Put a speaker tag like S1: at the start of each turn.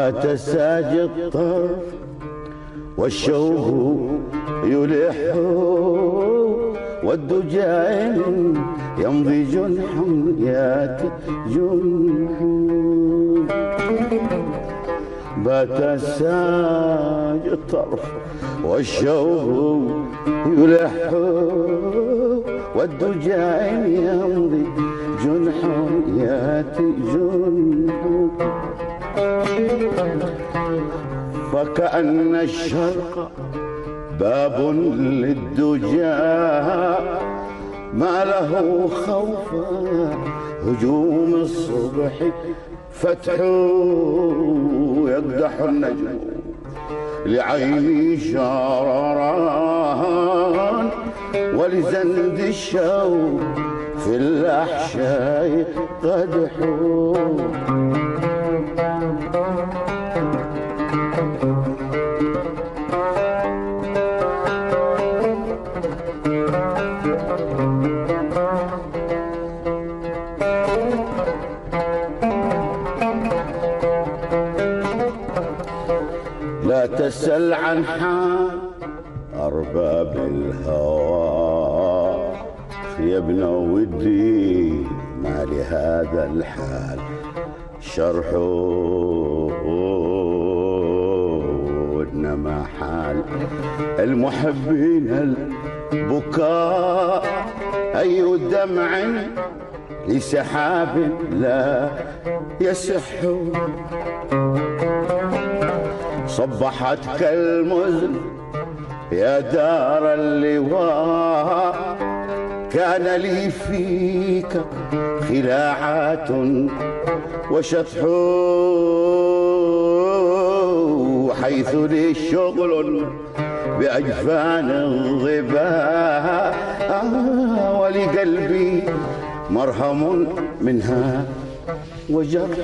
S1: بات ساجد طرف والشوق يلح والدجى يمضي جنح ياتي جنح. بات ساجد طرف والشوق يلح والدجى يمضي جنح ياتي جنح. فكأن الشرق باب للدجى ما له خوفا هجوم الصبح فتح يقدح النجم لعيني شرران ولزند الشوق في الأحشاء قدح. لا تسأل عن حال أرباب الهوى يا ابن ودي ما لهذا الحال شرح إنما حال المحبين البكاء أي دمع لسحاب لا يسح. صبحتك المزن يا دار اللواء كان لي فيك خلاعات وشطح حيث لي شغل بأجفان الظباء ولقلبي مرهم منها وجرح.